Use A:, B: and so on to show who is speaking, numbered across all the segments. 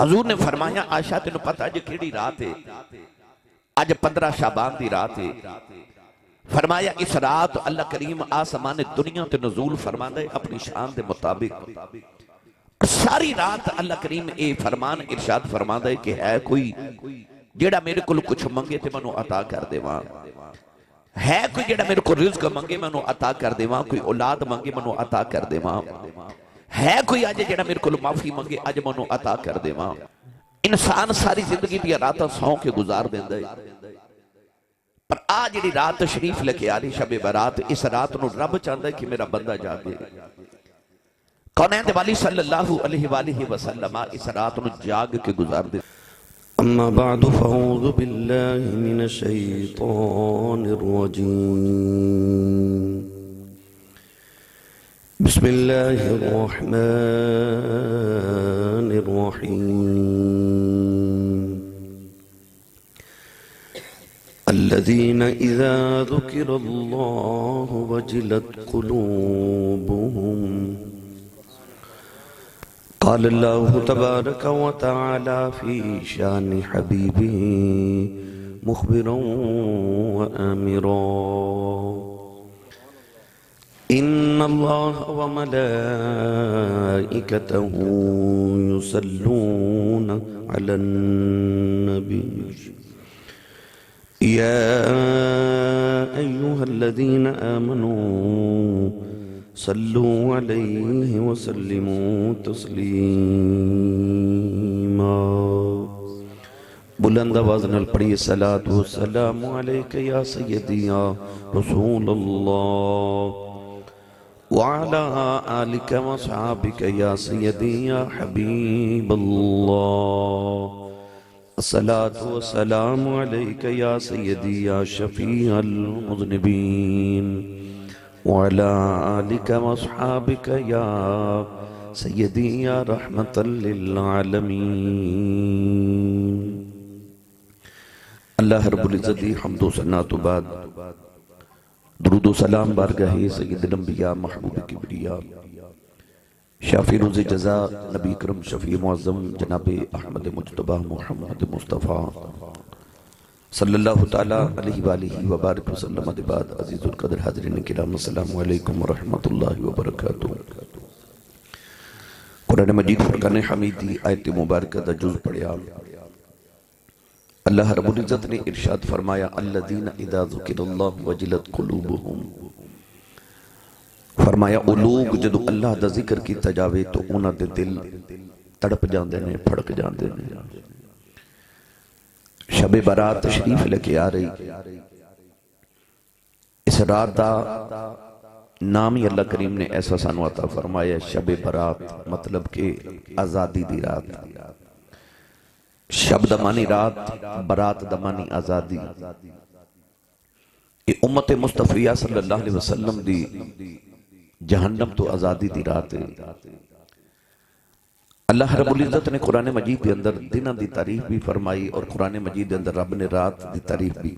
A: حضور نے فرمایا عائشہ تینوں پتہ جے کیڑی رات ہے؟ آج 15 شعبان دی رات ہے۔ فرمایا اس رات اللہ کریم آسمان دنیا تے نزول فرماندہ ہے اپنی شان دے مطابق۔ ساری رات اللہ کریم اے فرمان ارشاد فرماندہ ہے کہ ہے کوئی جیڑا میرے کو کچھ منگے تے منو عطا کر دے وہاں، ہے کوئی جیڑا میرے کو رزق منگے منو عطا کر دے وہاں، کوئی اولاد منگے منو عطا کر دے وہاں، ہے کوئی آج جیڑا میرے کو معافی منگے آج منو عطا کر دے وہاں۔ انسان ساری زندگی دیا راتاں سو کے گزار دیندہ ہے، پر آج جیڑی رات شریف لکے آ رہی شب برات، اس رات نو رب چاہتا ہے کہ میرا بندہ جاگے۔ کونین دے والی صلی اللہ علیہ وآلہ وسلم اس رات نو جاگ کے گزار دے۔
B: اما بعد فاعوذ باللہ من الشیطان الرجیم بسم اللہ الرحمن الرحیم الذين إذا ذكر الله وجلت قلوبهم قال الله تبارك وتعالى في شان حبيبه مخبرا وآمرا إن الله وملائكته يصلون على النبي يا أيها الذين آمنوا صلوا عليه وسلموا تسليما بلند آواز نال پڑھیے صلاۃ و سلام علیک یا سیدی یا رسول اللہ وعلى آلك وصحابك يا سيدي يا حبيب الله الصلاة والسلام عليك يا سيدي يا شفيع المذنبين وعلى آلك وصحابك يا سيدي يا رحمة للعالمين اللہ رب العزت حمد و ثنا تو بعد درود و سلام بارگاہ سید الانبیاء محبوب کبریا شافی روز جزا نبی کرم شفیع معظم جناب احمد مجتبہ محمد مصطفیٰ صلی اللہ تعالیٰ علیہ وآلہ وبارک وسلم بعد عزیز القدر حاضرین کرام السلام علیکم ورحمۃ اللہ وبرکاتہ۔ قرآن مجید فرقان حمیدی آیت مبارکہ دا جز پڑھیا۔ اللہ رب العزت نے ارشاد فرمایا الذین اذا ذکر اللہ وجلت قلوبہم، فرمایا او لوگ جدو اللہ دا ذکر کی تجاوے تو انہاں دے دل تڑپ جاندے نے، پھڑک جاندے نے۔ شب برات تشریف لے آ رہی، اس رات دا نام ہی اللہ کریم نے ایسا سانو عطا فرمایا شب برات، مطلب کہ آزادی دی رات۔ شب دمانی رات، برات دمانی آزادی۔ یہ امت مصطفیٰ صلی اللہ علیہ وسلم دی جہنم تو آزادی دی رات ہے۔ اللہ رب العزت نے قرآن مجید کے اندر دنہ دی تعریف بھی فرمائی اور قرآن مجید کے اندر رب نے رات دی تعریف بھی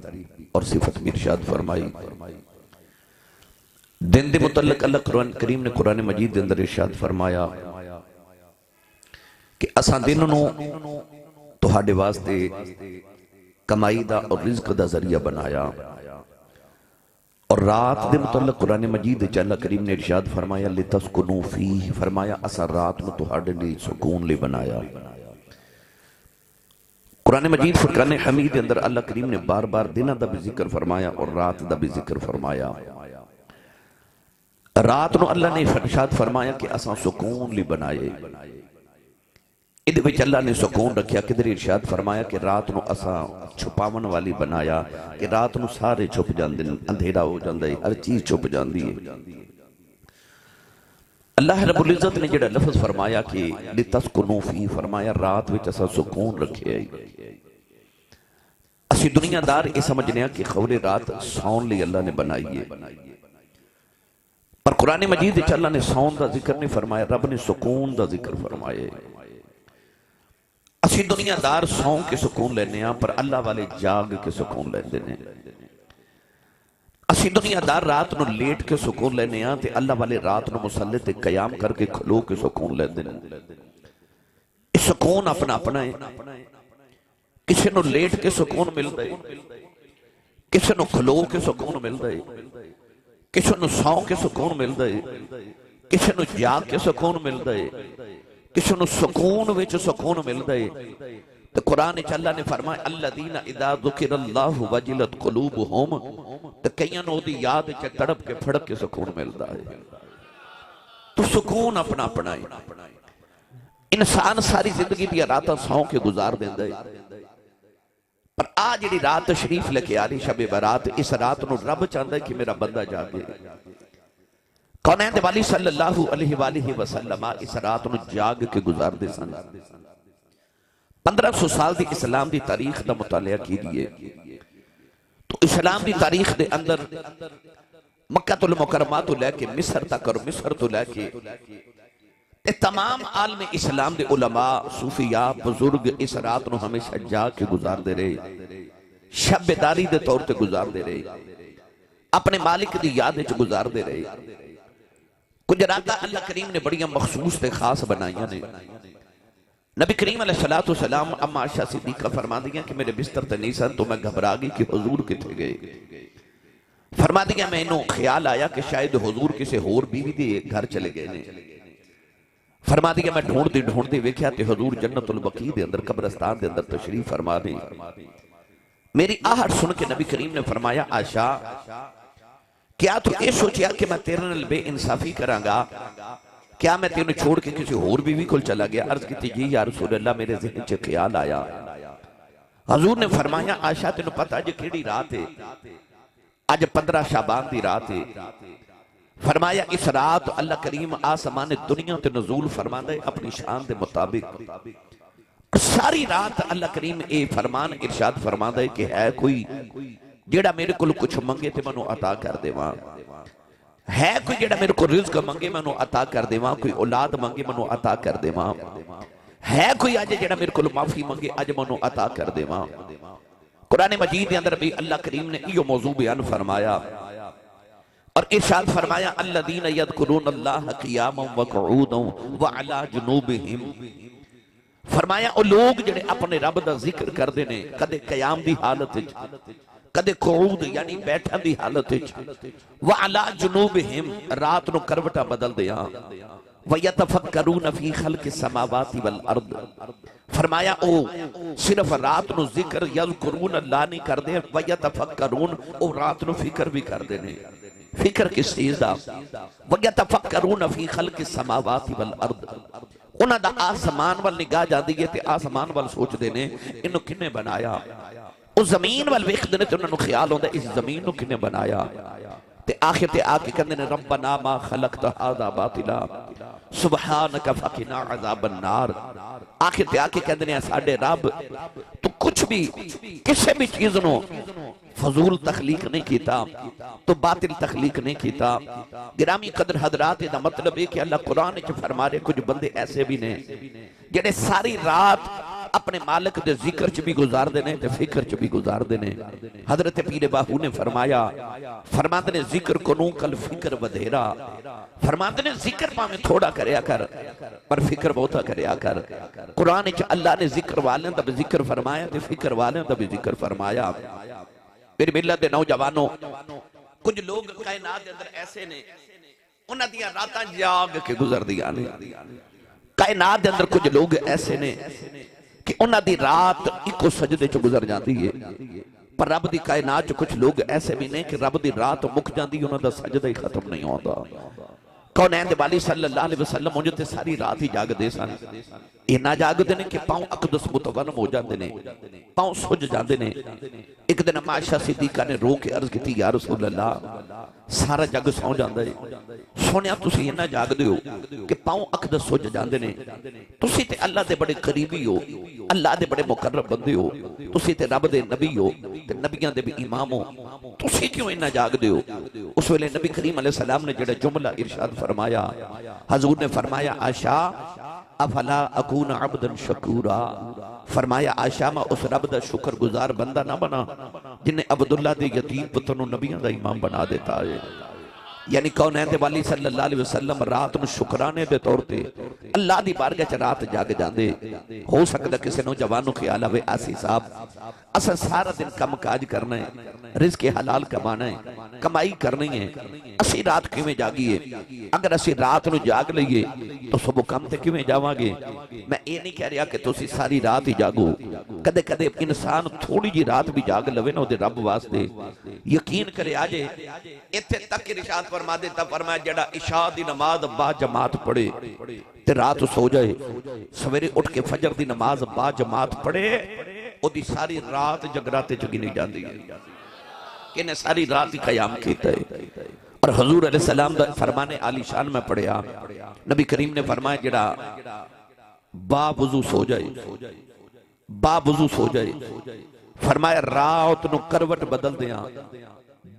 B: اور صفت بھی ارشاد فرمائی۔ دن دے متعلق اللہ قرآن کریم نے قرآن مجید کے اندر ارشاد فرمایا کہ اساں دنوں تہاڈے واسطے کمائی دا اور رزق دا ذریعہ بنایا، اور رات دے متعلق قرآن مجید اللہ کریم نے ارشاد فرمایا لِتَسْكُنُوا فِيهِ، فرمایا اسا رات میں تہاڈے لئے سکون لے بنایا۔ قرآن مجید فرقان حمید اندر اللہ کریم نے بار بار دنہ دا بھی ذکر فرمایا اور رات دا بھی ذکر فرمایا۔ رات نو اللہ نے ارشاد فرمایا کہ اسا سکون لے بنائے، ادھے وچ اللہ نے سکون رکھیا۔ کدھر ارشاد فرمایا کہ رات نو اسا چھپاون والی بنایا، کہ رات نو سارے چھپ جاندے، اندھیرا ہو جاندے، ہر چیز چھپ جاندی ہے۔ اللہ رب العزت نے جڑا لفظ فرمایا کہ لِتَسْكُنُوا فِيهِ، فرمایا رات وچ اسا سکون رکھے۔ اسی دنیا دار یہ سمجھنے ہیں کہ خور رات سون لی اللہ نے بنائی ہے، پر قرآن مجید وچ اللہ نے سون دا ذکر نہیں فرمایا، رب نے سکون دا ذکر فرمایا۔ اسی دنیا دار سون کے سکون لینے ہیں، پر اللہ والے جاگ کے سکون لینے ہیں۔ اسی دنیا دار رات نو لیٹ کے سکون لینے ہیں، تے اللہ والے رات نو مسلط قیام کر کے کھلو کے سکون لینے ہیں۔
A: سکون اپنا اپنا ہے. کسی نو لیٹ کے سکون ملتا ہے, کسی نو کھلو کے سکون ملتا ہے, کسی نو سو کے سکون ملتا ہے, کسی نو جاگ کے سکون ملتا ہے, کسی نو سکون وچ سکون ملتا ہے. تو قرآن اللہ نے فرمایا الذین اذا ذکر اللہ وجلت قلوبہم, تو کئیاں نو دی یاد چ تڑپ کے پھڑک کے سکون ملتا ہے. تو سکون اپنا اپنا ہے. انسان ساری زندگی دیا راتاں سو کے گزار دیندے ہے, پر آج جڑی رات تشریف لے کے آ رہی شب برات, اس رات نو رب چاہتا ہے کہ میرا بندہ جاگے. کونین دے والی صلی اللہ علیہ وآلہ وسلم اس رات نو جاگ کے گزار دے سن. 1500 سال دی اسلام دی تاریخ دا مطالعہ کی دیئے تو اسلام دی تاریخ دے اندر مکہ المکرمہ تو لے کے مصر تک اور مصر تو لے کے تمام عالم اسلام دے علماء صوفیاء بزرگ اس رات نو ہمیشہ جا کے گزار دے رہے, شب بیداری دے طور تے گزار دے رہے, اپنے مالک دی یاد وچ گزار دے رہے. کچھ راتاں اللہ کریم نے بڑیاں مخصوص تے خاص بنائیاں نے. نبی کریم علیہ السلام اما عائشہ صدیقہ فرما دیا کہ میرے بستر تے نہیں سن, تو میں گھبرا گئی کہ حضور کتھے گئے. فرما دیا میں انہوں خیال آیا کہ شاید حضور کسے ہور بیوی دے گھر چلے گئے نے. فرما دیا میں ڈھونڈ دی ویکھیا تے حضور جنت البقیع دے اندر قبرستان دے اندر تشریف فرما دی. میری آہٹ سن کے نبی کریم نے فرمایا عائشہ کیا تو اے سوچیا کہ میں تیرے نال بے انصافی کراں گا, کیا میں تیرے چھوڑ کے کسی اور بیوی کول چلا گیا؟ عرض کی جی یا رسول اللہ میرے ذہن چ خیال آیا. حضور نے فرمایا عائشہ تینوں پتہ جے کیڑی رات ہے؟ آج 15 شعبان دی رات ہے. فرمایا اس رات اللہ کریم آسمان دنیا تے نزول فرماندا ہے اپنی شان دے مطابق. ساری رات اللہ کریم اے فرمان ارشاد فرماندا ہے کہ ہے کوئی جیڑا میرے کول کچھ منگے تے منو عطا کر دیواں, ہے کوئی جیڑا میرے کو رزق منگے منو عطا کر دیواں, کوئی اولاد منگے منو عطا کر دیواں, ہے کوئی آج جیڑا میرے کو معافی منگے اج منو عطا کر دیواں. قرآن مجید اندر بھی اللہ کریم نے یہ موضوع بیان فرمایا اور ارشاد فرمایا الذین یذکرون اللہ قیاما وقعودا وعلی جنوبہم. فرمایا او لوگ جڑے اپنے رب دا ذکر کر دینے کدے قیام دی حالت وچ, کدے قعود یعنی بیٹھن دی حالت وچ, وعلی جنوبہم رات نو کروٹا بدل دیاں, وَيَتَفَكَّرُونَ فِي خَلْقِ السَّمَاوَاتِ وَالْأَرْضِ. فرمایا او صرف رات نو ذکر یذکرون اللہ نہیں کر دے, وَيَتَفَكَّرُونَ او رات نو فکر بھی کر دینے. فکر کس چیز دا؟ وَيَتَفَكَّرُونَ فِي خَلْقِ السَّمَاوَاتِ وَالْأَرْضِ. انہاں دا آسمان وال نگاہ جاندی ہے تے آسمان وال سوچ دینے انہوں کنے بنایا. اس زمین وال ویکھ دینے تے انہوں خیال ہوندے اس زمین نو کنے بنایا. تے آخر تے آکے کہندے نے ربنا ما خلقت هذا باطلا سبحانک فقنا عذاب النار. آخر تے آکے کہندے نے ساڈے رب تو کچھ بھی کسی بھی چیز نو فضول تخلیق نہیں کیتا, تو باطل تخلیق نہیں کیتا. گرامی قدر حضرات دا مطلب ہے کہ اللہ قرآن وچ فرما رہے کچھ بندے ایسے بھی نے جڑے ساری رات اپنے مالک دے ذکر چ بھی گزار دینے تے فکر چ بھی گزار دینے. حضرت پیر باہو نے فرمایا فرماتے نے ذکر کنوں کل فکر ودھیرا. فرماتے نے ذکر پاویں تھوڑا کریا کر پر فکر بہتا کریا کر. قرآن وچ اللہ نے ذکر والیں دا بھی ذکر فرمایا تے فکر والیں دا بھی ذکر فرمایا. میری ملت دے نوجوانوں کچھ لوگ کائنات دے اندر ایسے نے انہاں دیاں راتاں جاگ کے گزر دیاں نے. کائنات دے اندر کچھ لوگ ایسے نے کہ انہاں دی رات ایکو سجدے چ گزر جاندی ہے, پر رب دی کائنات چ کچھ لوگ ایسے بھی نہیں کہ رب دی رات مک جاندی انہاں دا سجدہ ہی ختم نہیں ہوندا. کونین دے والی صلی اللہ علیہ وسلم مجھے تے ساری رات ہی جاگ دے سن. اینا جاگ دے نے کہ پاؤں اقدس متونم ہو جاندے نے, پاؤں سج جاندے نے. ایک دن عائشہ صدیقہ نے رو کے عرض کی یا رسول اللہ سارا جگ سو جاندے سونیا تسی اینا جاگ دے ہو کہ پاؤں اقدس سج جاندے نے, تسی تے اللہ دے بڑے قریبی ہو, اللہ دے بڑے مقرب بندے ہو, تسی تے رب دے نبی ہو تے نبیاں دے بھی امام ہو, تسی کیوں اینا جاگ دے ہو؟ اس ویلے نبی کریم علیہ السلام نے جڑا جملہ ارشاد فرمایا, حضور نے فرمایا عائشہ افلا اکون عبدا شکورا. فرمایا عائشہ میں اس رب دا شکر گزار بندہ نہ بنا جنہیں عبداللہ دے یتیم پتر نبیوں دا امام بنا دیتا ہے. یعنی کونین دے والی صلی اللہ علیہ وسلم رات نو شکرانے دے طور تے اللہ دی بارگاہ چ رات جاگ جاندے. ہو سکتا کسی نوجوان نو خیال آوے آسی صاحب اسا سارا دن کم کاج کرنا ہے، رزق حلال کمانا ہے، کمائی کرنی ہے، اسی رات کیویں جاگیے؟ اگر اسی رات نو جاگ لئیے تو صبح کم تے کیویں جاواں گے؟ میں یہ نہیں کہہ رہا کہ تسی ساری رات ہی جاگو. کدے کدے انسان تھوڑی جی رات بھی جاگ لوے نا دے رب واسطے یقین کرے آجے. ایتھے تک ارشاد فرما دیتا، فرمایا جڑا عشاء دی نماز با جماعت پڑھے تے رات سو جائے، سویرے اٹھ کے فجر دی نماز با جماعت پڑھے، او دی ساری رات جگراتے چگی نہیں جاندی ہے کہ نے ساری رات ہی قیام کیتا ہے. اور حضور علیہ السلام دا فرمانے عالی شان میں پڑھیا، نبی کریم نے فرمایا جڑا با وضو سو جائے، با وضو سو جائے، فرمایا رات نو کروٹ بدل دیاں،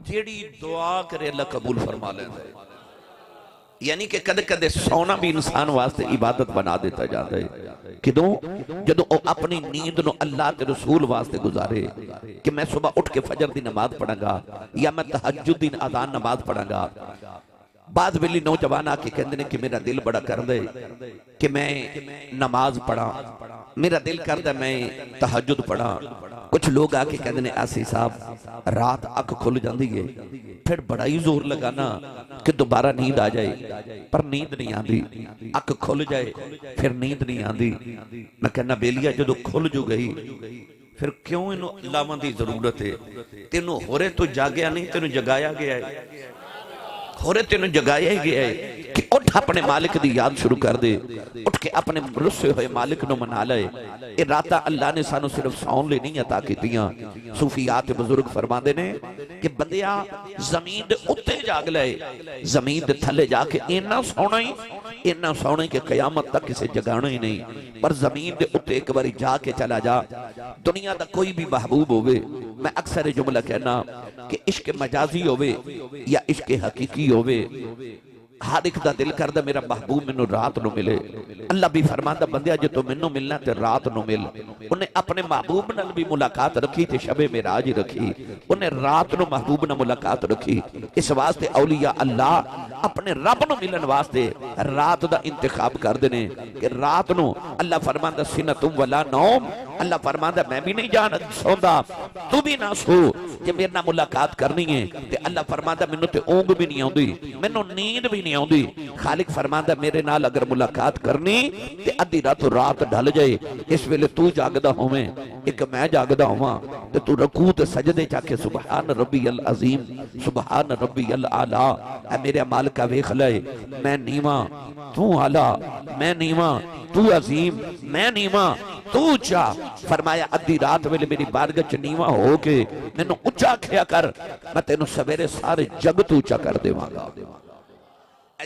A: جیڑی دعا کرے اللہ قبول فرما لیتا ہے. یعنی کہ کدے کدے سونا بھی انسان واسطے عبادت بنا دیتا جاتا ہے. کدوں؟ جدوں او اپنی نیند نو اللہ تے رسول واسطے گزارے کہ میں صبح اٹھ کے فجر دی نماز پڑھاں گا یا میں تہجد دی آذان نماز پڑھاں گا. بعض ویلی نوجوان آ کے کہندے نے کہ میرا دل بڑا کر دے کہ میں نماز پڑھاں، میرا دل کر دے میں تہجد پڑھاں. کچھ لوگ آ کے کہندے نے آسی صاحب رات اکھ کھل جاندی ہے، پھر بڑا ہی زور لگانا کہ دوبارہ نیند آ جائے، پر نیند نہیں آندی. اکھ کھل جائے پھر نیند نہیں آندی. میں کہنا بیلیا جدو کھل جو گئی پھر کیوں انہوں لاواں دی ضرورت ہے؟ تینوں ہورے تو جاگیا نہیں، تینوں جگایا گیا ہے، ہورے تینوں جگایا ہی گیا ہے کہ اٹھ اپنے مالک دی یاد شروع کر دے، اٹھ کے اپنے رسے ہوئے مالک نو منا لے. اے راتا اللہ نے سانو صرف سون لے نہیں عطا کی دیاں. صوفیات بزرگ فرما دے نے کہ بندیا زمین دے اتے جاگ لے، زمین دے تھلے جا کے اینا سونا ہی کہ قیامت تک کسے جگانا ہی نہیں. پر زمین دے اتے ایک باری جا کے چلا جا. دنیا دا کوئی بھی محبوب ہوئے، میں اکثر جملہ کہنا کہ عشق مجازی ہوئے یا عشق حقیقی ہوئے، ہر ایک دا دل کردہ میرا محبوب منو رات نو ملے. اللہ بھی فرماندہ بندیا جو تو منو ملنا تے رات نو مل. انہیں اپنے محبوب نال بھی ملاقات رکھی تے شب معراج رکھی، انہیں رات نو محبوب نال ملاقات رکھی. اس واسطے اولیاء اللہ اپنے رب نو ملن واسطے رات دا انتخاب کر دینے کہ رات نو اللہ فرماندہ سنتم ولا نوم. اللہ فرماندہ میں بھی نہیں جانا سوندا، تو بھی نہ سو کہ میرے نہ ملاقات کرنی ہے. تے اللہ فرماندہ منو تے اونگ بھی نہیں آؤں دی، منو نیند بھی نہیں آؤں دی. خالق فرماندہ میرے نال اگر ملاقات کرنی تے ادھی رات ڈھل جائے، اس ویلے تو جاگدہ ہوئے ایک میں جاگدہ ہوا تے تو رکوع تے سجدے چاکے سبحان ربی العظیم سبحان ربی العالی. اے میرے مالکہ ویکھ لائے میں نیواں تو اعلیٰ، میں نیواں تو عظیم، میں نیواں تو اچھا. فرمایا ادھی رات ویلے میری بارگاہ چ نیواں ہو کے مینوں اچھا کھیا کر، میں تینوں سویرے سارے جگ تو اچھا کر دیواں گا.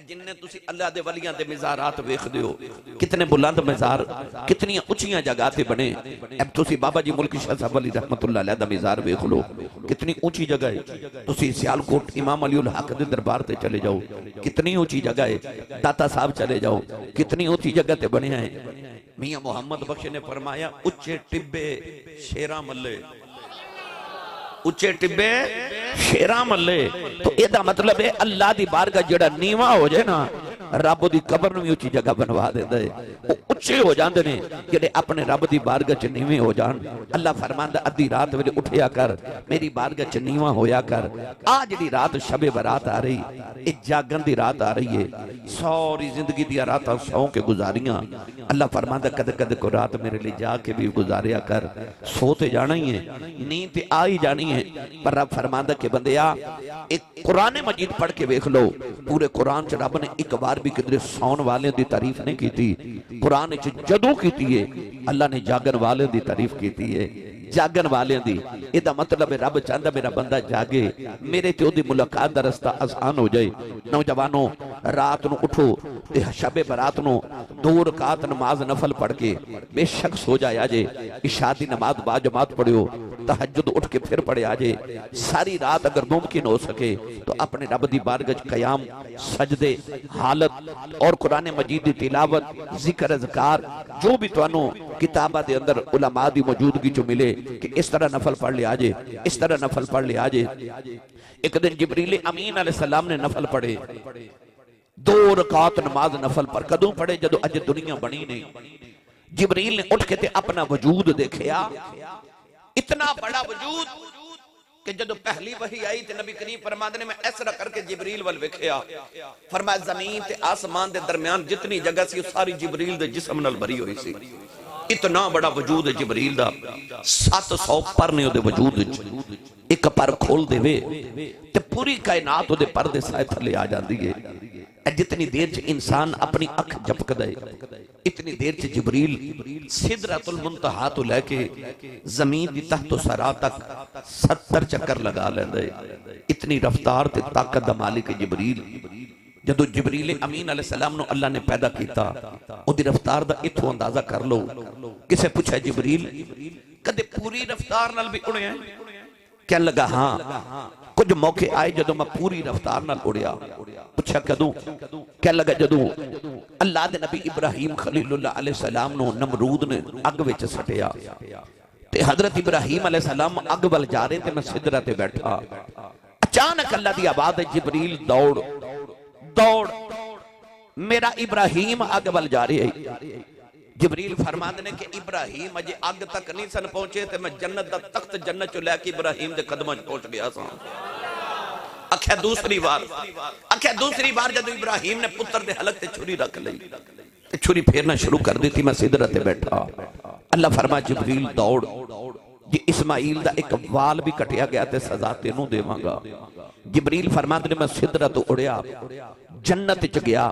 A: جنہیں تسی اللہ دے ولیاں دے مزارات ویکھ دیو، کتنے بلند مزار، کتنی اچھیاں جگاتے بنے. اب تسی بابا جی ملکی شاہ صاحب علی رحمت اللہ علیہ دا مزار ویکھ لو، کتنی اونچی جگہ ہے. تسی سیالکوٹ امام علی الحق دے دربار تے چلے جاؤ، کتنی اونچی جگہ ہے. داتا صاحب چلے جاؤ، کتنی اونچی جگہ تے بنے ہیں. میاں محمد بخش نے فرمایا اچھے ٹبے شیراں ملے، اچھے ٹبے شیراں ملے. تو ایدہ مطلب ہے اللہ دی بارگاہ جڑا نیواں ہو جائے نا رب دی قبر میں اچھی جگہ بنوا دیتا ہے. وہ اچھے ہو جاندے نے کہ اپنے رب دی بارگاہ چ نیویں ہو جان. اللہ فرماندہ ادھی رات ویلے اٹھیا کر، میری بارگاہ چ نیواں ہویا کر. آج دی رات شب برات آ رہی، ایک جاگن دی رات آ رہی ہے. سوری زندگی دی راتاں سو کے گزاریاں. اللہ فرماندہ کد کد کو رات میرے لئے جا کے بھی گزاریا کر. سوتے جانا ہی ہے، نیند آئی جانی ہے. پر رب فرماندہ کہ بندیا ایک قرآن مجید پڑھ کے ویکھ لو، پورے قرآن چ رب نے ایک بار بھی کدھر سون والے دی تعریف نہیں کی تھی. قرآن چ جدو کیتی ہے اللہ نے جاگن والے دی تعریف کیتی ہے، جاگن والے دی. ایدہ مطلب ہے رب چاہندہ میرا بندہ جاگے، میرے تے دی ملاقات دا رستہ آسان ہو جائے. نوجوانوں رات نو اٹھو تے شب برات نو 2 رکعت نماز نفل پڑھ کے بے شک سو جائے آجے. عشاء دی نماز با جماعت پڑھو، تہجد اٹھ کے پھر پڑے آجے، ساری رات اگر ممکن ہو سکے تو اپنے رب دی بارگاہ قیام، سجدے، حالت اور قرآن مجید دی تلاوت، ذکر اذکار، جو بھی توانو کتابہ دے اندر علماء دی موجودگی جو ملے کہ اس طرح نفل پڑھ لے آجے، اس طرح نفل پڑھ لے آجے۔ ایک دن جبریل امین علیہ السلام نے نفل پڑھے، 2 رکعت نماز نفل پر کدوں پڑھے جدو اج دنیا بنی نہیں۔ جبریل نے اٹھ کے تے اپنا وجود دیکھیا، اتنا بڑا وجود کہ جدو پہلی وحی آئی تے نبی کریم فرماتے نے میں ایسا کر کے جبریل وال ویکھیا، فرمایا زمین تے آسمان دے درمیان جتنی جگہ سی ساری جبریل دے جسم نال بھری ہوئی سی، اتنا بڑا وجود ہے جبریل دا۔ 700 پر نے دے وجود ایک پر کھول دے وے تے پوری کائنات دے پردے سائے تھلے آ جاندی ہے۔ جتنی دیر چ انسان اپنی اکھ جھپک دے اتنی دیر چ جبریل سدرۃ المنتہا تو لے کے زمین دی تحت و سرا تک 70 چکر لگا لیندے۔ اتنی رفتار تے طاقت دا مالک جبریل۔ جدو جبریل امین علیہ السلام نو اللہ نے پیدا کیتا او دی رفتار دا اتھو اندازہ کر لو۔ کسے پوچھا جبریل کدے پوری رفتار نال بھی اڑے ہیں؟ کہنے لگا ہاں، کچھ موقع آئے جدو میں پوری رفتار نال اڑیا۔ پوچھا کدوں؟ کہنے لگا جدو اللہ دے نبی ابراہیم خلیل اللہ علیہ السلام نو نمرود نے اگ وچ سٹیا تے حضرت ابراہیم علیہ السلام اگ ول جا رہے تے میں سدرہ تے بیٹھا، اچانک اللہ دی آواز ہے جبریل دوڑ دوڑ، میرا ابراہیم اگ ول جا رہے ہیں۔ جبریل فرماتے نے کہ ابراہیم اجے اگ تک نہیں سن پہنچے تے میں جنت دا تخت جنت چو لے کے ابراہیم دے قدماں پہنچ گیا سا۔ اکھے دوسری بار جب ابراہیم نے پتر دے حلق تے چھری رکھ لئی تے چھری پھیرنا شروع کر دی تھی، میں سدرہ تے بیٹھا۔ اللہ فرما جبریل دوڑ، جی اسماعیل دا ایک وال بھی کٹیا گیا تے سزا تینوں دے مانگا۔ جبریل فرماتے نے میں سدرہ تو اڑیا، جنت چ گیا،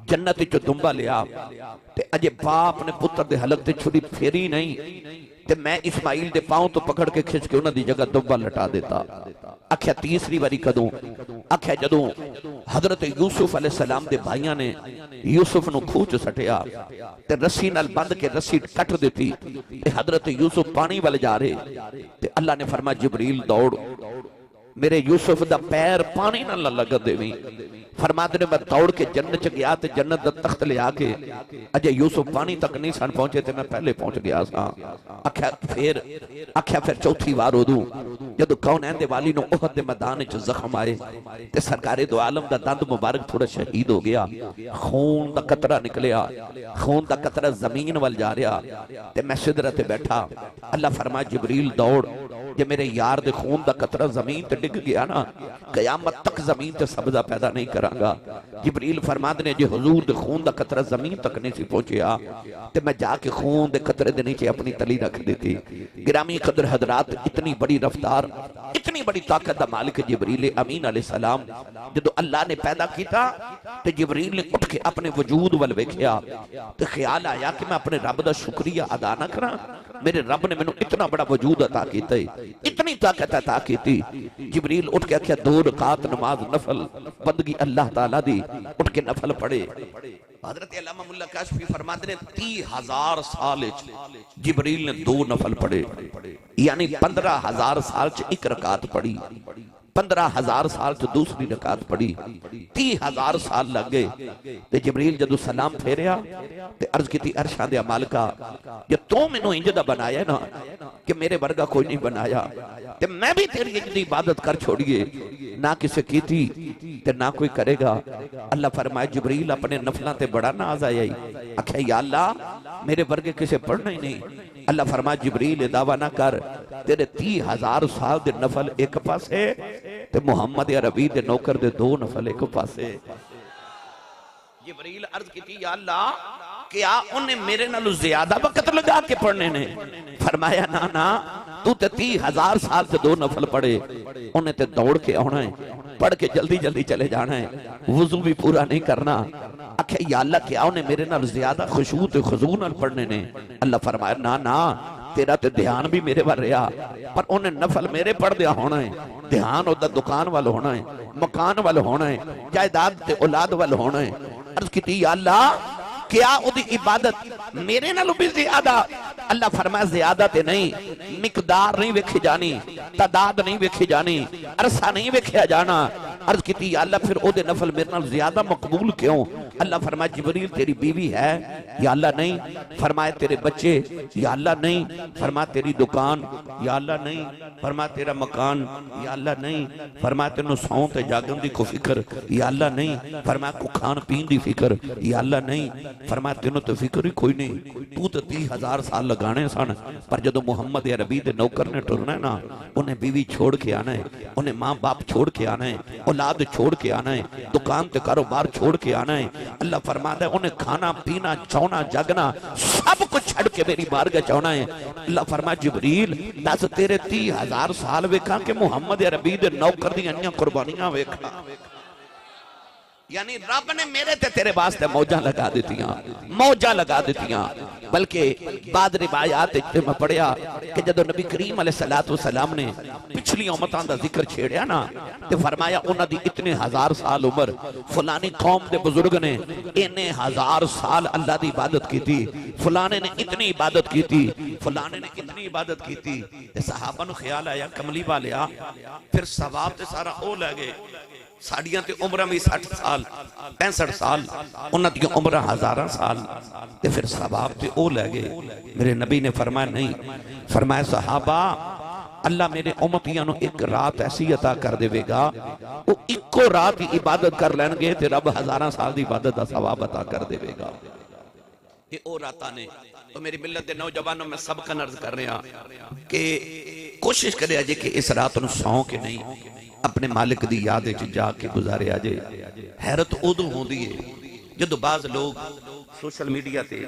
A: جنت چ دنبا لیا تے اجے باپ نے پتر دے حلق تے چھری پھیری نہیں تے میں اسماعیل دے پاؤں تو پکڑ کے کھچ کے انہاں دی جگہ دنبا لٹا دیتا۔ آکھیا تیسری باری کدوں؟ آکھیا جدوں حضرت یوسف علیہ السلام دے بھائیاں نے یوسف نو کھوچ سٹیا تے رسی نال بند کے رسی کٹ دیتی تے حضرت یوسف پانی والے جا رہے تے اللہ نے فرمایا جبریل دوڑ، میرے یوسف دا پیر پانی نہ لگا دیویں۔ فرماتے نے میں دوڑ کے جنت چ گیا تے جنت دا تخت لے آ کے اجے یوسف پانی تک نہیں سن پہنچے تے میں پہلے پہنچ گیا سا۔ آکھیا پھر چوتھی بار اودوں جدو کونین دے والی نو احد دے میدان وچ زخم آئے تے سرکار دو عالم دا دند مبارک تھوڑا شہید ہو گیا، خون دا قطرہ نکلیا، خون دا قطرہ زمین وال جا رہا تے میں سدرہ تے بیٹھا۔ اللہ فرمایا جبریل دوڑ، جے میرے یار دے خون دا قطرہ زمین تے ڈگ گیا نا قیامت تک زمین تے سبزہ پیدا نہیں کروں گا۔ جبریل فرماتے نے جے حضور دے خون دا قطرہ زمین تک نہیں سی پہنچیا تے میں جا کے خون دے قطرے دے نیچے اپنی تلی رکھ دیتی۔ گرامی قدر حضرات، اتنی بڑی رفتار، اتنی بڑی طاقت دا مالک جبریل امین علیہ السلام جدو اللہ نے پیدا کیتا تے جبریل نے اٹھ کے اپنے وجود وال ویکھیا تے خیال آیا کہ میں اپنے رب دا شکریہ ادا نہ کراں، میرے رب نے مینوں اتنا بڑا وجود عطا کیتا ہے، اتنی طاقت عطا کیتی۔ جبریل اٹھ کے آکھیا 2 رکعت نماز نفل بندگی اللہ تعالیٰ دی، اٹھ کے نفل پڑھے۔ حضرت علامہ ملا کاشفی فرماتے ہیں 30,000 سال جبریل نے 2 نفل پڑھے، یعنی 15,000 سال چ 1 رکعت پڑھی، 15,000 سال چ دوسری رکعت پڑھی، 30,000 سال لگ گئے۔ تے جبریل جدو سلام پھیریا تے عرض کی تھی عرشاں دے مالکا جب تو میں نو انجدہ بنایا نا کہ میرے ورگا کوئی نہیں بنایا تے میں بھی تیری انجدی عبادت کر چھوڑیے، نہ کسے کی تھی تے نہ کوئی کرے گا۔ اللہ فرمائے جبریل اپنے نفلہ تے بڑا ناز آیا ہی، اکھے یا اللہ میرے ورگے کسے پڑھنا ہی نہیں۔ اللہ فرمائے جبریل دعویٰ نہ کر، تیرے 30,000 سال دے نفل ایک پاسے تے محمد عربی دے نوکر دے 2 نفل ایک پاسے۔ جبریل عرض کی تھی یا اللہ کیا انہیں میرے نالو زیادہ وقت لگا کے پڑھنے نے؟ فرمایا نا تو تے 30,000 سال سے 2 نفل پڑھے، انہیں تے دوڑ کے آنا ہے، پڑھ کے جلدی جلدی چلے جانا ہے، وضو بھی پورا نہیں کرنا۔ اکھے یا اللہ کیا انہیں میرے نال زیادہ خشوع تے خضوع نال پڑھنے نے؟ اللہ فرمایا نا تیرا تے دھیان بھی میرے بار رہا، پر انہیں نفل میرے پڑھ دیا ہونا ہے، دھیان ہوتا دکان وال ہونا ہے، مکان وال ہونا ہے، جائیداد تے اولاد وال ہونا ہے۔ عرض کی تھی یا اللہ کیا او دی عبادت میرے نالو بھی زیادہ؟ اللہ فرمایا زیادہ تے نہیں، مقدار نہیں ویکھی جانی، تعداد نہیں ویکھی جانی، عرصہ نہیں ویکھیا جانا۔ عرض کیتی یا اللہ پھر او دے نفل میرے نال زیادہ مقبول کیوں؟ اللہ فرمایا جبریل تیری بیوی ہے؟ یا اللہ نہیں۔ فرمایا تیرے بچے؟ یا اللہ نہیں۔ فرمایا تیری دکان؟ یا اللہ نہیں۔ فرمایا تیرا مکان؟ یا اللہ نہیں۔ فرمایا تینوں سون تے جاگن دی کو فکر؟ یا اللہ نہیں۔ فرمایا کو کھان پین دی فکر؟ یا اللہ نہیں۔ فرمایا تینوں تو فکر ہی کوئی نہیں، تو 30,000 سال لگانے سن، پر جدو محمد عربی دے نوکر نے ٹرنا ہے نا، انہیں بیوی چھوڑ کے آنا ہے، انہیں ماں باپ چھوڑ کے آنا ہے، اولاد چھوڑ کے آنا ہے، دکان تے کاروبار چھوڑ کے آنا ہے۔ اللہ فرماتا ہے انہیں کھانا پینا چونا جاگنا سب کچھ چھڑ کے میری بارگاہ چونا ہے۔ اللہ فرمایا جبریل دس تیرے 30,000 سال ویکھاں کہ محمد عربی دے نوکر دی انیاں قربانیاں ویکھاں؟ یعنی رب نے میرے تے تیرے واسطے موجہ لگا دیتیاں، موجہ لگا دیتیاں۔ بلکہ بعد روایات میں پڑھیا کہ جدو نبی کریم علیہ السلام نے پچھلی امتاں دا ذکر چھیڑیا نا، تو فرمایا انہاں دی اتنے 1000 سال عمر، فلانی قوم دے بزرگ نے انہیں 1000 سال اللہ دی عبادت کی تھی، فلانے نے اتنی عبادت کی تھی، فلانے نے اتنی عبادت کی تھی۔ صحابہ نو خیال آیا کملی والیا پھر ثواب تے سارا او لے گئے، ساڑیاں تے عمرہ بھی 60 سال 65 سال، انہاں دی عمرہ 1000 سال، تے پھر ثواب تے او لے گئے۔ میرے نبی نے فرمایا نہیں، فرمایا صحابہ اللہ میرے امتیاں نو ایک رات ایسی عطا کر دے گا، وہ ایکو رات ہی عبادت کر لین گے تے رب 1000 سال دی عبادت دا ثواب عطا کر دے گا۔ یہ او راتاں نے تو میری ملت دے نوجوانوں میں سب کا عرض کر رہا کہ کوشش کرے آجے کہ اس رات نو سوں کے نہیں اپنے مالک دی یاد جا کے گزارے آجے۔ حیرت ادو ہوں دیئے جدو بعض لوگ سوشل میڈیا تے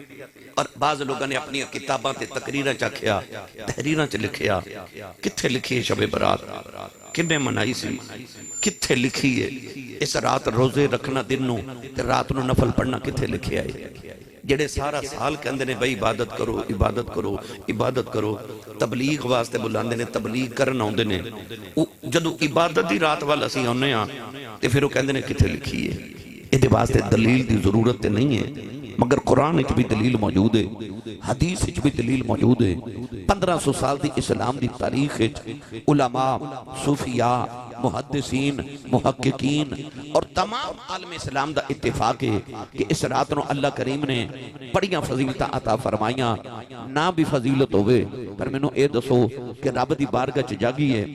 A: اور بعض لوگوں نے اپنی کتاباں تے تقریرہ چاکھیا، تحریرہ چا لکھیا، کتھے لکھی شب برات کنے منائی سی، کتھے لکھی ہے اس رات روزے رکھنا دن نو رات نو نفل پڑھنا کتھے لکھیا ہے؟ جڑے سارا سال کے اندر نے بھائی عبادت کرو عبادت کرو عبادت کرو، تبلیغ واسطے بلاندے نے، تبلیغ کرن آندے نے، جدو عبادت دی رات والا سی ہونے ہاں تے پھر وہ کہندے نے کتھے لکھی ہے؟ یہ واسطے دلیل دی ضرورت نہیں ہے، مگر قرآن وچ بھی دلیل موجود ہے، حدیث وچ بھی دلیل موجود ہے۔ 1500 سال دی اسلام دی تاریخ وچ علماء، صوفیاء، محدثین، محققین اور تمام عالم اسلام دا اتفاق ہے کہ اس رات نو اللہ کریم نے بڑیاں فضیلتاں عطا فرمائیاں۔ نہ بھی فضیلت ہوئے پر میں نو اے دسو کہ رب دی بارگاہ چ جاگی ہے،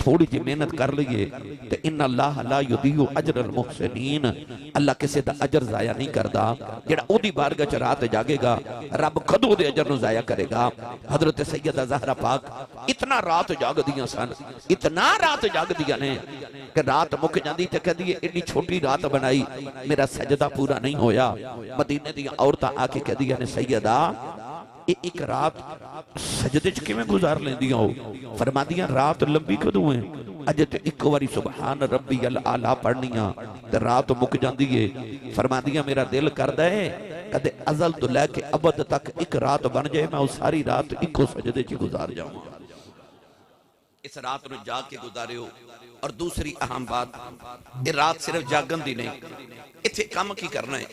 A: تھوڑی جی محنت کر لئیے تو ان اللہ لا یضیع اجر المحسنین، اللہ کسی دا اجر ضائع نہیں کردا۔ جڑا او دی بارگاہ چ رات جاگے گا رب کدو دے اجر نو ضائع کرے گا؟ حضرت سیدہ زہرا پاک اتنا رات جاگ دیاں سن، اتنا رات جاگ دیاں نے کہ رات مک جاندی تے کہہ دیئے اتنی چھوٹی رات بنائی میرا سجدہ پورا نہیں ہویا۔ مدینے دیاں عورتاں آ کے کہہ دیاں نے سیدہ ایک رات سجدے چکے میں گزار لیں دیاں ہو؟ فرما دیاں رات لمبی کدوں ہیں؟ اجے تے ایک واری سبحان ربی العالی پڑھنیاں تے رات مک جاندی ہے۔ فرما دیاں میرا دل کر دے کدے ازل تو لے کے ابد تک ایک رات بن جائے میں اس ساری رات ایک کو سجدے چی گزار جاؤں۔ اس رات نو جا کے گزارے ہو۔ اور دوسری اہم بات، یہ رات صرف جاگن دی نہیں، اتھے کام کی کرنا ہے۔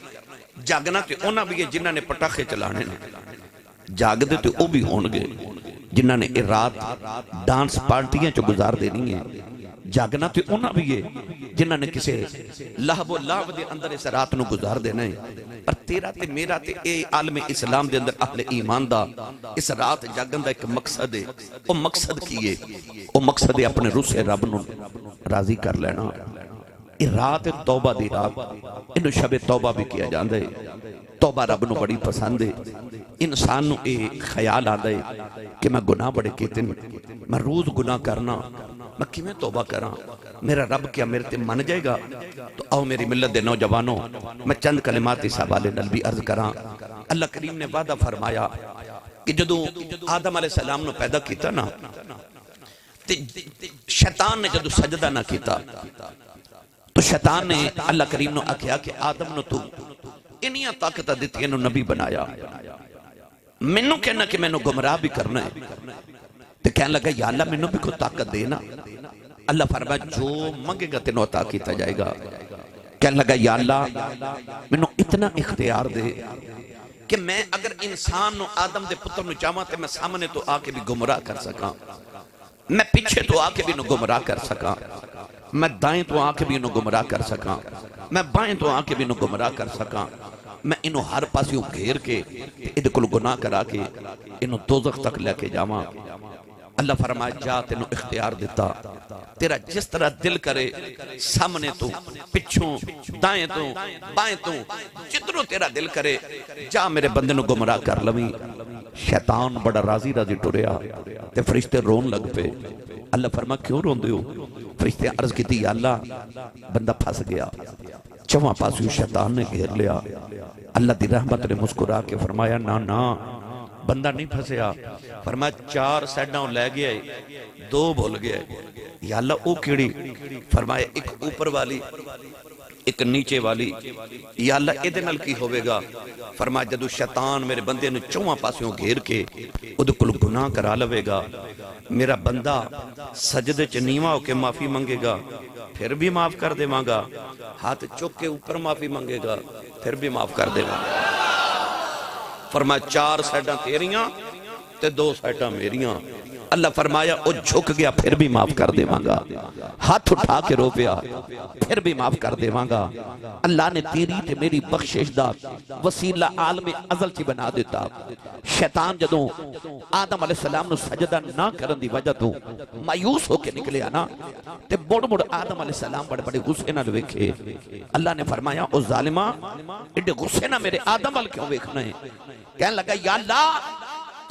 A: جاگنا تے اونا بھی ہے جنہاں نے پٹاخے چلانے نے، جاگ دے تے او بھی ہون گے جنہاں نے یہ رات ڈانس پارٹیاں چو گزار دینی ہے۔ جاگنا تے اونا بھی ہے جنہاں نے کسے لہب و لاو دے اندر اس رات نو گزار دینا ہے۔ اور تیرا تے میرا تے اے عالم اسلام دے اندر اہل ایمان دا اس رات جاگن دا ایک مقصد ہے۔ وہ مقصد کیے، وہ مقصد ہے اپنے روح سے رب نو راضی کر لینا۔ یہ رات توبہ دی رات، انہوں شب توبہ بھی کیا جاندے، توبہ رب نو بڑی پسند ہے۔ انسان نو اے خیال آدھے کہ میں گناہ بڑے کیتے میں روز گناہ کرنا، میں کی میں توبہ کراں، میرا رب کیا میرے تے من جائے گا؟ تو آؤ میری ملت دے نوجوانوں میں چند کلمات اس حوالے نال بھی عرض کراں۔ اللہ کریم نے وعدہ فرمایا کہ جدو آدم علیہ السلام نو پیدا کیتا نا، شیطان نے جدو سجدہ نہ کیتا تو شیطان نے اللہ کریم نو آکھیا کہ آدم نو تو انیاں طاقتہ دیتی انہوں نبی بنایا، منو کہنا کہ منو گمراہ بھی کرنا ہے۔ تو کہنے لگا یا اللہ منو بھی کوئی طاقت دینا۔ اللہ فرمایا جو منگے گا تینوں عطا کیتا جائے گا۔ کہنے لگا یا اللہ منو اتنا اختیار دے کہ میں اگر انسان نو آدم دے پتر نو چاہواں تے میں سامنے تو آ کے بھی گمراہ کر سکاں، میں پیچھے تو آ کے بھی انہوں گمراہ کر سکاں، میں دائیں تو آ کے بھی انہوں گمراہ کر سکاں، میں بائیں تو آ کے بھی انہوں گمراہ کر سکاں، میں انہوں ہر پاسیوں گھیر کے ادھ کل گناہ کرا کے انہوں دوزخ تک لے کے جاواں۔ اللہ فرمائے جا تینوں اختیار دیتا، تیرا جس طرح دل کرے سامنے تو پچھوں دائیں تو بائیں تو جتنوں تیرا دل کرے جا میرے بندے نو گمراہ کر لویں۔ شیطان بڑا راضی راضی ٹریا تے فرشتے رون لگ پے۔ اللہ فرما کیوں رون دیو؟ فرشتے عرض کی تھی یا اللہ بندہ پھنس گیا، چواں پاسیوں شیطان نے گھیر لیا۔ اللہ دی رحمت نے مسکرا کے فرمایا نا بندہ نہیں پھنسیا، فرمایا 4 سیڈاں لے گیا ہے 2 بھول گیا ہے۔ یا اللہ او کیڑی؟ فرمایا ایک اوپر والی ایک نیچے والی۔ یا اللہ اے دے نال کی ہوئے گا؟ فرمایا جدو شیطان میرے بندے نے 4 پاسیوں گھیر کے ادھے کل گناہ کرا لوے گا، میرا بندہ سجدے چ نیواں ہو کے معافی منگے گا پھر بھی معاف کر دے مانگا، ہاتھ چک کے اوپر معافی منگے گا پھر بھی معاف کر دے مانگا۔ فرمایا 4 سائڈاں تیریاں تے 2 سائڈاں میریاں۔ اللہ فرمایا او جھک گیا پھر بھی معاف کر دے مانگا، ہاتھ اٹھا کے رو پیا پھر بھی معاف کر دے مانگا۔ اللہ نے تیری تے میری بخشش دا وسیلہ عالم ازل چی بنا دیتا۔ شیطان جدوں آدم علیہ السلام نو سجدہ نہ کرن دی وجہ تو مایوس ہو کے نکلے آنا تے بڑ آدم علیہ السلام بڑے بڑے غصے نہ ویکھے۔ اللہ نے فرمایا او ظالمہ ایڈے غصے نہ میرے آدم وال کیوں ویکھنا ہے؟ کہنے لگا یا اللہ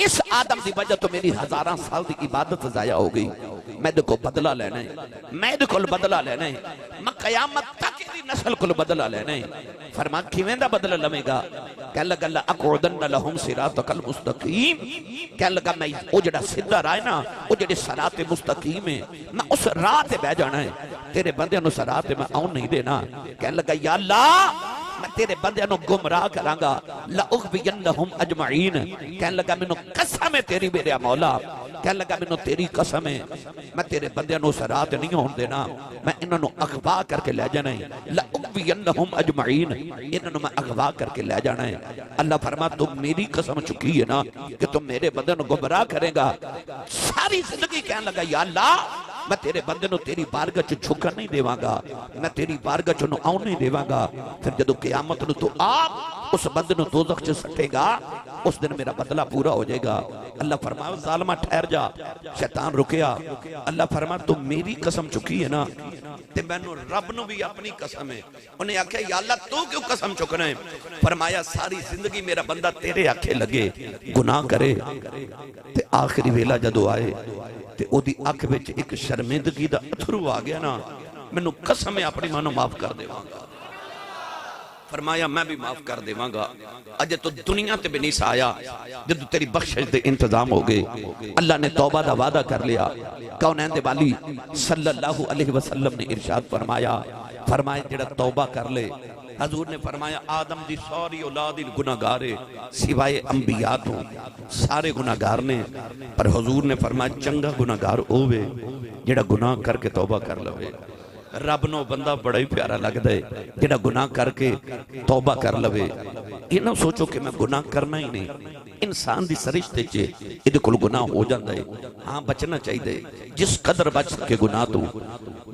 A: اس آدم دی وجہ تو میری 1000 سال دی عبادت ضائع ہو گئی، میں دے کو بدلہ لینا ہے، میں دے کو بدلہ لینا ہے، میں قیامت تک دی نسل کو بدلہ لینا ہے۔ فرمان کیویں دا بدلہ لمے گا؟ کہنے لگا لَأَقْعُدَنَّ لَهُمْ صِرَاطَكَ الْمُسْتَقِيمِ، کہنے لگا میں وہ جڑا سدھا راہ ہے نا، وہ جڑے صراط مستقیم ہے، میں اس راہ تے بہ جانا ہے، تیرے بندے نو صراط میں آؤں نہیں دینا۔ کہنے لگا یا اللہ میں تیرے بندے نو گمراہ کروں گا، لَأُغْوِيَنَّهُمْ أَجْمَعِينَ، کہنے لگا مینوں قسم ہے تیری میرے مولا، کہنے لگا مینوں تیری قسم ہے میں تیرے بندے نو صراط نہیں ہون دینا، میں انہاں نو اغوا کر کے لے جانا ہے، لَأُغْوِيَنَّهُمْ أَجْمَعِينَ، انہاں نو میں اغوا کر کے لے جانا ہے۔ اللہ فرما تم میری قسم چکی ہے نا کہ تم میرے بندے نو گمراہ کرے گا۔ ساری زندگی کہنے لگا یا اللہ میں تیرے بندے نو تیری بارگاہ چ جھکن نہیں دیواں گا، میں تیری بارگاہ چ نو آؤں نہیں دیواں گا۔ پھر جدو قیامت نو تو آپ اس بندے نو دوزخ چ سٹے گا، اس دن میرا بدلہ پورا ہو جائے گا۔ اللہ فرمایا ظالمہ ٹھہر جا، شیطان رکیا۔ اللہ فرمایا تم میری قسم چکی ہے نا تے مینوں رب نو بھی اپنی قسم ہے۔ انہیں آکھیا یا اللہ تو کیوں قسم چکنا ہے؟ فرمایا ساری زندگی میرا بندہ تیرے آنکھیں لگے گناہ کرے تے آخری ویلا جدو آئے تے او دی آنکھ وچ ایک شرمندگی دا اتھرو آ گیا نا، مینوں قسم ہے اپنی مانو معاف کر دے گا۔ فرمایا میں بھی معاف کر دے گا، اجے تو دنیا تے بھی نہیں سایا جدو تیری بخشش دے انتظام ہو گئے۔ اللہ نے توبہ دا وعدہ کر لیا۔ کونین دے والی صلی اللہ علیہ وسلم نے ارشاد فرمایا جڑا توبہ کر لے، حضور نے فرمایا آدم دی ساری اولاد گناہگارے سوائے انبیاء تو سارے گناہگار نے، پر حضور نے فرمایا چنگا گناہگار ہووے جڑا گناہ کر کے توبہ کر لوے۔ رب نو بندہ بڑا ہی پیارا لگ دے جڑا گناہ کر کے توبہ کر لوے۔ یہ نہ سوچو کہ میں گناہ کرنا ہی نہیں، انسان دی سرشتے چے ادھے کل گناہ ہو جاندہ ہے، ہاں بچنا چاہیے جس قدر بچ سکے گناہ تو،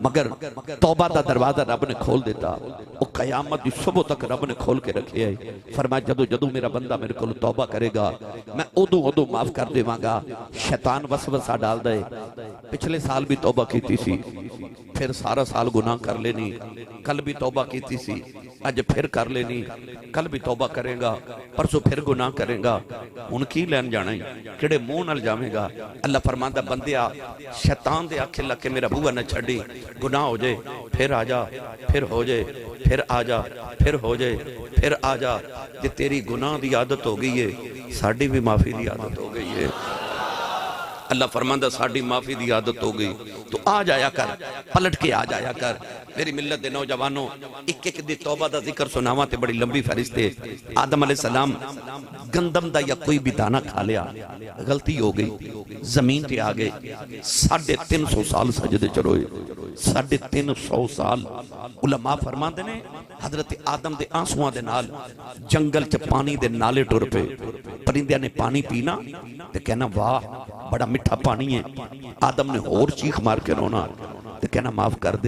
A: مگر توبہ دا دروازہ رب نے کھول دیتا، وہ قیامت دی صبح تک رب نے کھول کے رکھے ہے۔ فرمایا جدو میرا بندہ میرے کو توبہ کرے گا میں ادو معاف کر دے گا۔ شیطان وسوسہ ڈال دے، پچھلے سال بھی توبہ کیتی سی، پھر سارا سال گناہ کر لینی، کل بھی توبہ کیتی سی، اج پھر کر لینی، کل بھی توبہ کرے گا، پرسوں پھر گناہ کرے گا، ان کی لین جانا ہی کڑے منہ نال جاویں گا۔ اللہ فرماندا بندیا شیطان دے آکھے لگ کے میرا بوہا نہ چھڈی، گناہ ہو جائے پھر آ جا، پھر ہو جائے پھر آ جا، پھر ہو جائے پھر آ جا۔ جے تیری گناہ دی عادت ہو گئی ہے ساڈی بھی معافی دی عادت ہو گئی ہے۔ اللہ فرماندہ ساڑھی معافی دی عادت ہو گئی تو آ جایا کر، پلٹ کے آ جایا کر۔ میری ملت دے نوجوانوں ایک ایک دی توبہ دا ذکر سناواں تے بڑی لمبی فہرست ہے۔ آدم علیہ السلام گندم دا یا کوئی بھی دانہ کھا لیا، غلطی ہو گئی، زمین تے آ گئے، 350 سال سجدے چروئے، 350 سال علماء فرماندے نے حضرت آدم دے آنسواں دے نال جنگل چ پانی دے نالے ٹر پے پرندیاں نے پانی پینا تے کہنا واہ بڑا میٹھا پانی ہے آدم نے اور چیخ مار کے رونا تے کہنا معاف کر دے